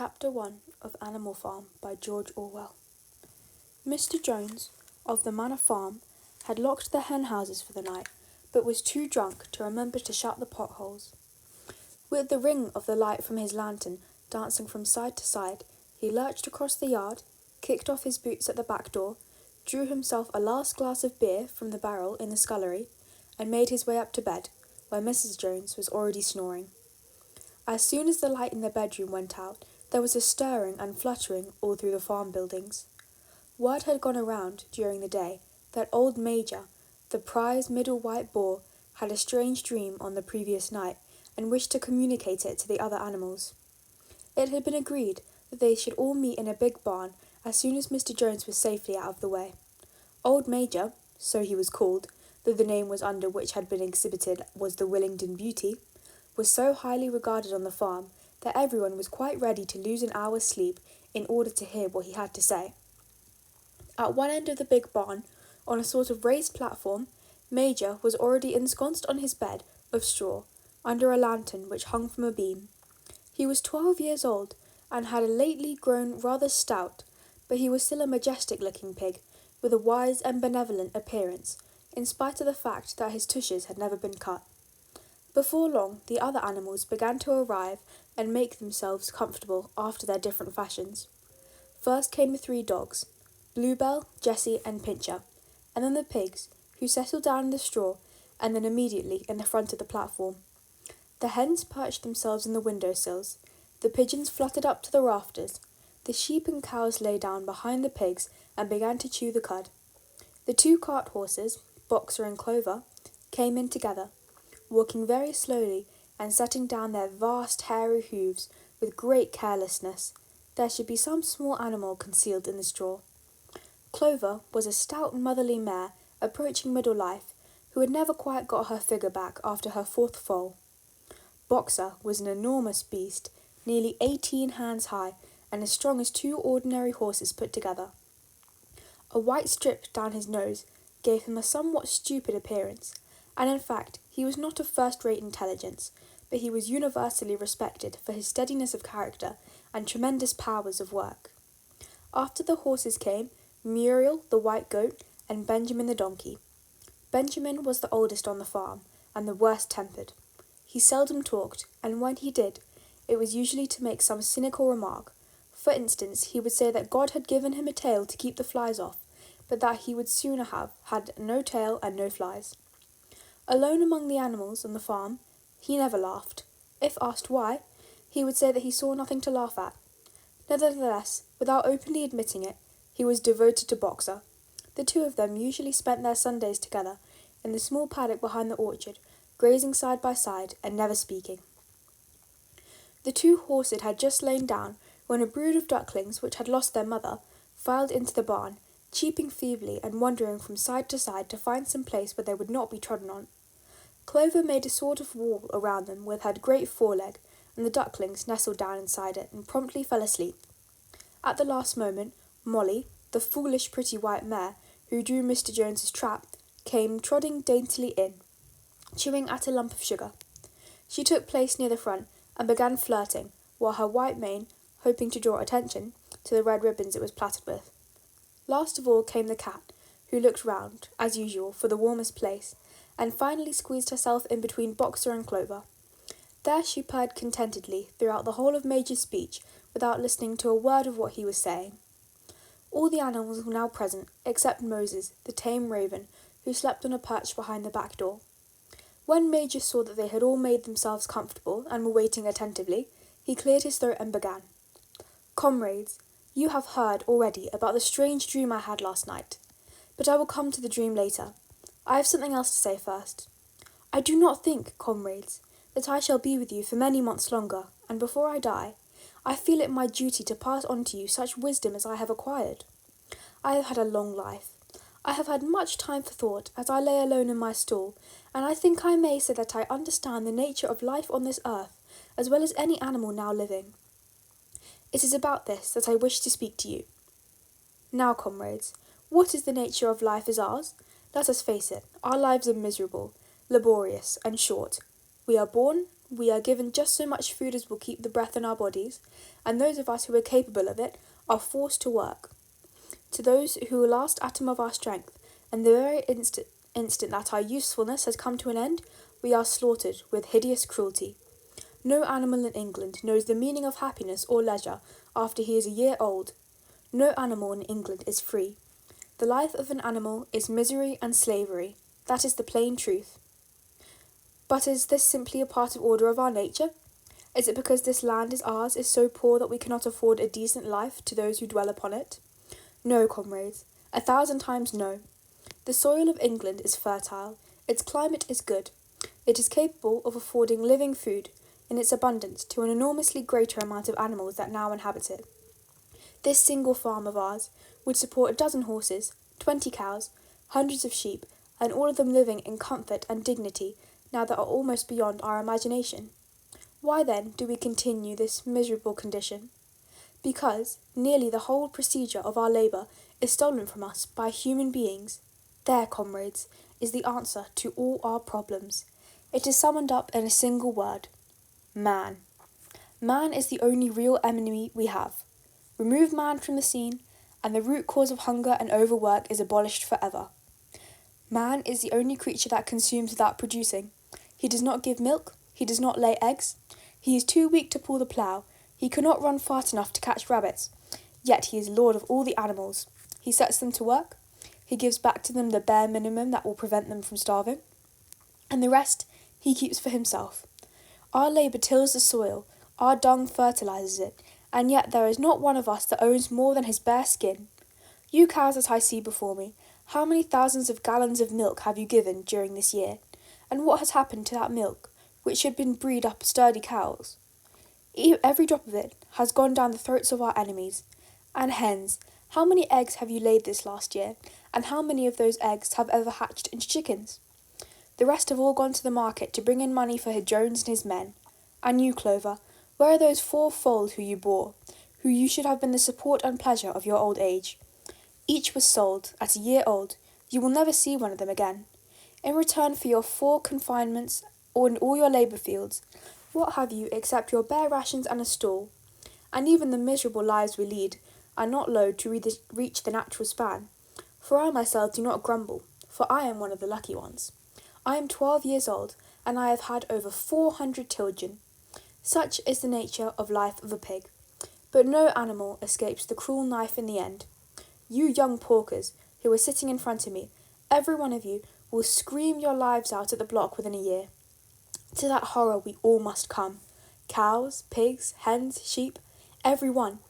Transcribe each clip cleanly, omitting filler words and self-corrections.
Chapter 1 of Animal Farm by George Orwell. Mr. Jones, of the Manor Farm, had locked the hen houses for the night, but was too drunk to remember to shut the potholes. With the ring of the light from his lantern dancing from side to side, he lurched across the yard, kicked off his boots at the back door, drew himself a last glass of beer from the barrel in the scullery, and made his way up to bed, where Mrs. Jones was already snoring. As soon as the light in the bedroom went out, there was a stirring and fluttering all through the farm buildings. Word had gone around during the day that old Major, the prize middle white boar, had a strange dream on the previous night and wished to communicate it to the other animals. It had been agreed that they should all meet in a big barn as soon as Mr. Jones was safely out of the way. Old Major, so he was called, though the name was under which had been exhibited was the Willingdon Beauty, was so highly regarded on the farm that everyone was quite ready to lose an hour's sleep in order to hear what he had to say. At one end of the big barn, on a sort of raised platform, Major was already ensconced on his bed of straw, under a lantern which hung from a beam. He was 12 years old, and had lately grown rather stout, but he was still a majestic-looking pig, with a wise and benevolent appearance, in spite of the fact that his tushes had never been cut. Before long, the other animals began to arrive and make themselves comfortable after their different fashions. First came the 3 dogs, Bluebell, Jessie, and Pincher, and then the pigs, who settled down in the straw, and then immediately in the front of the platform. The hens perched themselves in the window-sills, the pigeons fluttered up to the rafters, the sheep and cows lay down behind the pigs and began to chew the cud. The 2 cart horses, Boxer and Clover, came in together, walking very slowly and setting down their vast hairy hoofs with great carelessness. There should be some small animal concealed in the straw. Clover was a stout motherly mare approaching middle life, who had never quite got her figure back after her 4th foal. Boxer was an enormous beast, nearly 18 hands high and as strong as 2 ordinary horses put together. A white strip down his nose gave him a somewhat stupid appearance, and in fact he was not of first-rate intelligence, but he was universally respected for his steadiness of character and tremendous powers of work. After the horses came Muriel, the white goat, and Benjamin the donkey. Benjamin was the oldest on the farm, and the worst-tempered. He seldom talked, and when he did, it was usually to make some cynical remark. For instance, he would say that God had given him a tail to keep the flies off, but that he would sooner have had no tail and no flies. Alone among the animals on the farm, he never laughed. If asked why, he would say that he saw nothing to laugh at. Nevertheless, without openly admitting it, he was devoted to Boxer. The 2 of them usually spent their Sundays together in the small paddock behind the orchard, grazing side by side and never speaking. The 2 horses had just lain down when a brood of ducklings, which had lost their mother, filed into the barn, cheeping feebly and wandering from side to side to find some place where they would not be trodden on. Clover made a sort of wall around them with her great foreleg, and the ducklings nestled down inside it and promptly fell asleep. At the last moment, Molly, the foolish pretty white mare who drew Mr. Jones's trap, came trotting daintily in, chewing at a lump of sugar. She took place near the front and began flirting, while her white mane, hoping to draw attention to the red ribbons it was plaited with. Last of all came the cat, who looked round, as usual, for the warmest place, and finally squeezed herself in between Boxer and Clover. There she purred contentedly throughout the whole of Major's speech, without listening to a word of what he was saying. All the animals were now present, except Moses, the tame raven, who slept on a perch behind the back door. When Major saw that they had all made themselves comfortable and were waiting attentively, he cleared his throat and began. "Comrades, you have heard already about the strange dream I had last night, but I will come to the dream later. I have something else to say first. I do not think, comrades, that I shall be with you for many months longer, and before I die, I feel it my duty to pass on to you such wisdom as I have acquired. I have had a long life. I have had much time for thought as I lay alone in my stall, and I think I may say that I understand the nature of life on this earth as well as any animal now living. It is about this that I wish to speak to you. Now, comrades, what is the nature of life as ours? Let us face it, our lives are miserable, laborious, and short. We are born, we are given just so much food as will keep the breath in our bodies, and those of us who are capable of it are forced to work. To those who are last atom of our strength, and the very instant that our usefulness has come to an end, we are slaughtered with hideous cruelty. No animal in England knows the meaning of happiness or leisure after he is a year old. No animal in England is free. The life of an animal is misery and slavery. That is the plain truth. But is this simply a part of order of our nature? Is it because this land is ours is so poor that we cannot afford a decent life to those who dwell upon it? No, comrades, 1,000 times no. The soil of England is fertile, its climate is good. It is capable of affording living food, in its abundance, to an enormously greater amount of animals that now inhabit it. This single farm of ours would support a dozen horses, 20 cows, hundreds of sheep, and all of them living in comfort and dignity now that are almost beyond our imagination. Why then do we continue this miserable condition? Because nearly the whole procedure of our labour is stolen from us by human beings. There, comrades, is the answer to all our problems. It is summoned up in a single word: man. Man is the only real enemy we have. Remove man from the scene, and the root cause of hunger and overwork is abolished forever. Man is the only creature that consumes without producing. He does not give milk, he does not lay eggs, he is too weak to pull the plough, he cannot run fast enough to catch rabbits, yet he is lord of all the animals. He sets them to work, he gives back to them the bare minimum that will prevent them from starving, and the rest he keeps for himself. Our labour tills the soil, our dung fertilises it, and yet there is not one of us that owns more than his bare skin. You cows that I see before me, how many thousands of gallons of milk have you given during this year? And what has happened to that milk, which had been breed up sturdy cows? Every drop of it has gone down the throats of our enemies. And hens, how many eggs have you laid this last year, and how many of those eggs have ever hatched into chickens? The rest have all gone to the market to bring in money for Jones and his men. And you, Clover, where are those 4 foals who you bore, who you should have been the support and pleasure of your old age? Each was sold at a year old. You will never see one of them again. In return for your 4 confinements or in all your labour fields, what have you except your bare rations and a stall? And even the miserable lives we lead are not low to reach the natural span. For I myself do not grumble, for I am one of the lucky ones. I am 12 years old, and I have had over 400 children. Such is the nature of life of a pig. But no animal escapes the cruel knife in the end. You young porkers, who are sitting in front of me, every one of you will scream your lives out at the block within a year. To that horror we all must come. Cows, pigs, hens, sheep, every one.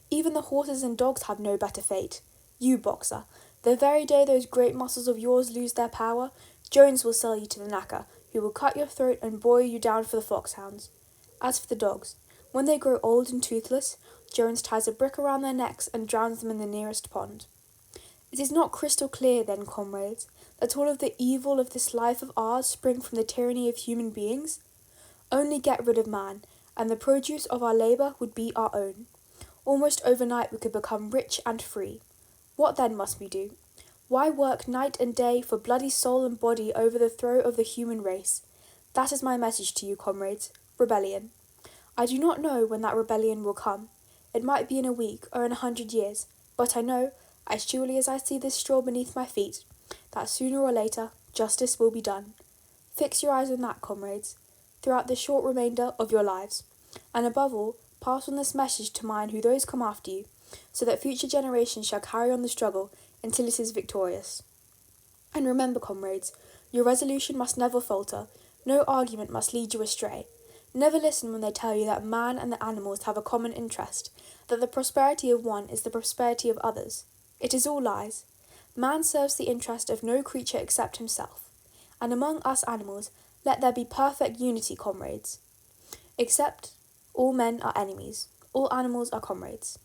Even the horses and dogs have no better fate. You, boxer, the very day those great muscles of yours lose their power, Jones will sell you to the knacker, who will cut your throat and boil you down for the foxhounds. As for the dogs, when they grow old and toothless, Jones ties a brick around their necks and drowns them in the nearest pond. It is not crystal clear, then, comrades, that all of the evil of this life of ours spring from the tyranny of human beings? Only get rid of man, and the produce of our labour would be our own. Almost overnight we could become rich and free. What then must we do? Why work night and day for bloody soul and body over the throat of the human race? That is my message to you, comrades. Rebellion. I do not know when that rebellion will come. It might be in a week or in 100 years, but I know, as surely as I see this straw beneath my feet, that sooner or later justice will be done. Fix your eyes on that, comrades, throughout the short remainder of your lives, and above all, pass on this message to mine who those come after you, so that future generations shall carry on the struggle until it is victorious. And remember, comrades, your resolution must never falter, no argument must lead you astray. Never listen when they tell you that man and the animals have a common interest, that the prosperity of one is the prosperity of others. It is all lies. Man serves the interest of no creature except himself. And among us animals, let there be perfect unity, comrades. Except all men are enemies, all animals are comrades.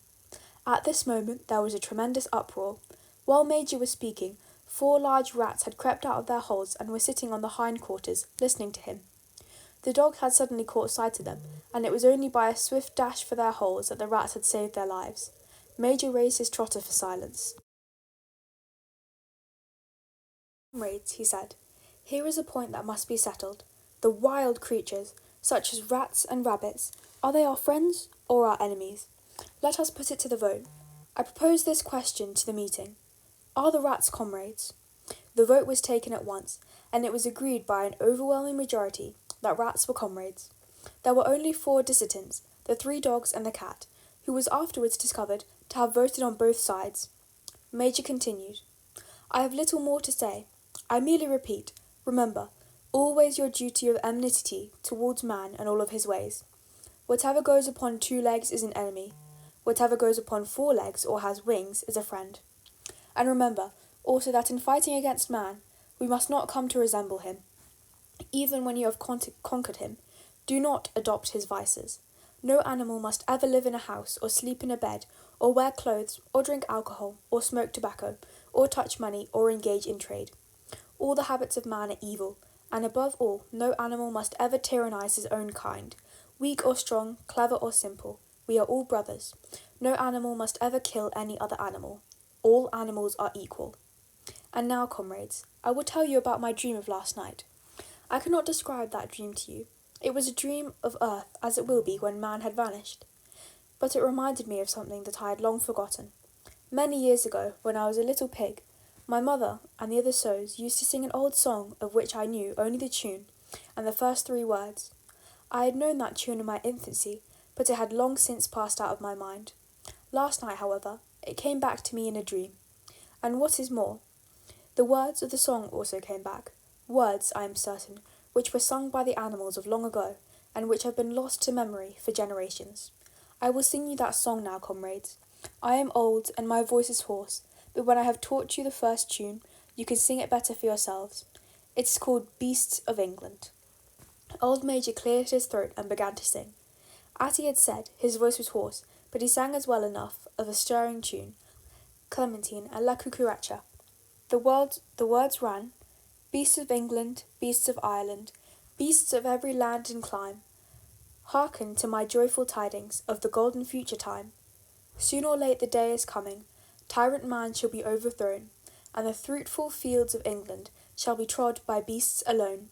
At this moment there was a tremendous uproar. While Major was speaking, 4 large rats had crept out of their holes and were sitting on the hindquarters, listening to him. The dog had suddenly caught sight of them, and it was only by a swift dash for their holes that the rats had saved their lives. Major raised his trotter for silence. "Comrades," he said, "here is a point that must be settled. The wild creatures, such as rats and rabbits, are they our friends or our enemies? Let us put it to the vote. I propose this question to the meeting. Are the rats comrades? The vote was taken at once, and it was agreed by an overwhelming majority that rats were comrades. There were only 4 dissentants, the 3 dogs and the cat, who was afterwards discovered to have voted on both sides. Major continued, I have little more to say. I merely repeat, remember, always your duty of enmity towards man and all of his ways. Whatever goes upon 2 legs is an enemy. Whatever goes upon 4 legs or has wings is a friend. And remember also that in fighting against man, we must not come to resemble him. Even when you have conquered him, do not adopt his vices. No animal must ever live in a house or sleep in a bed or wear clothes or drink alcohol or smoke tobacco or touch money or engage in trade. All the habits of man are evil, and above all, no animal must ever tyrannize his own kind. Weak or strong, clever or simple, we are all brothers. No animal must ever kill any other animal. All animals are equal. And now, comrades, I will tell you about my dream of last night. I cannot describe that dream to you. It was a dream of earth as it will be when man had vanished. But it reminded me of something that I had long forgotten. Many years ago, when I was a little pig, my mother and the other sows used to sing an old song of which I knew only the tune and the first 3 words. I had known that tune in my infancy, but it had long since passed out of my mind. Last night, however, it came back to me in a dream. And what is more, the words of the song also came back, words, I am certain, which were sung by the animals of long ago, and which have been lost to memory for generations. I will sing you that song now, comrades. I am old, and my voice is hoarse, but when I have taught you the first tune, you can sing it better for yourselves. It is called Beasts of England. Old Major cleared his throat and began to sing. As he had said, his voice was hoarse, but he sang as well enough of a stirring tune, Clementine and La Cucaracha. The words ran, Beasts of England, beasts of Ireland, beasts of every land and clime, hearken to my joyful tidings of the golden future time. Soon or late the day is coming, tyrant man shall be overthrown, and the fruitful fields of England shall be trod by beasts alone.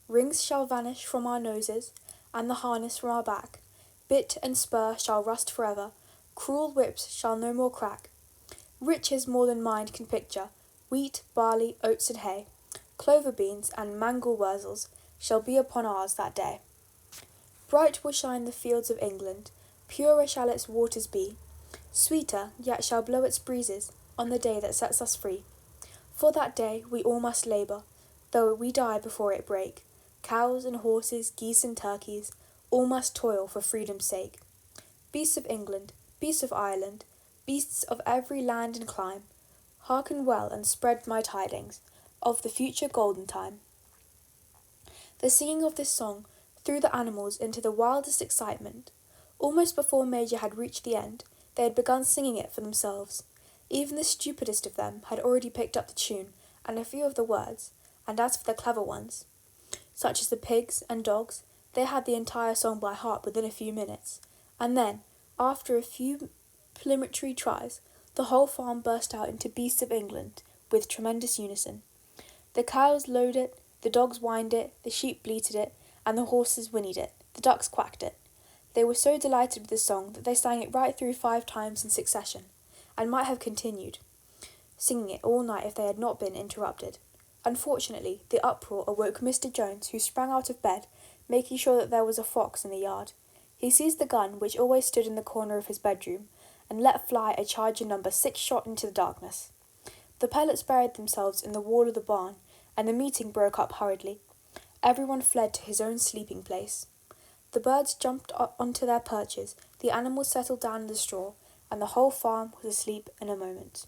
Rings shall vanish from our noses, and the harness from our back. Bit and spur shall rust forever, cruel whips shall no more crack. Riches more than mind can picture, wheat, barley, oats and hay, clover beans and mangel wurzels shall be upon ours that day. Bright will shine the fields of England, purer shall its waters be, sweeter yet shall blow its breezes on the day that sets us free. For that day we all must labour, though we die before it break. Cows and horses, geese and turkeys, all must toil for freedom's sake. Beasts of England, beasts of Ireland, beasts of every land and clime, hearken well and spread my tidings of the future golden time. The singing of this song threw the animals into the wildest excitement. Almost before Major had reached the end, they had begun singing it for themselves. Even the stupidest of them had already picked up the tune and a few of the words, and as for the clever ones, such as the pigs and dogs, they had the entire song by heart within a few minutes. And then, after a few preliminary tries, the whole farm burst out into Beasts of England with tremendous unison. The cows lowed it, the dogs whined it, the sheep bleated it, and the horses whinnied it, the ducks quacked it. They were so delighted with the song that they sang it right through 5 times in succession, and might have continued singing it all night if they had not been interrupted. Unfortunately, the uproar awoke Mr. Jones, who sprang out of bed, making sure that there was a fox in the yard. He seized the gun, which always stood in the corner of his bedroom, and let fly a charge of number 6 shot into the darkness. The pellets buried themselves in the wall of the barn, and the meeting broke up hurriedly. Everyone fled to his own sleeping place. The birds jumped onto their perches, the animals settled down in the straw, and the whole farm was asleep in a moment.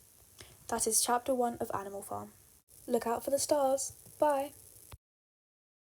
That is Chapter 1 of Animal Farm. Look out for the stars. Bye.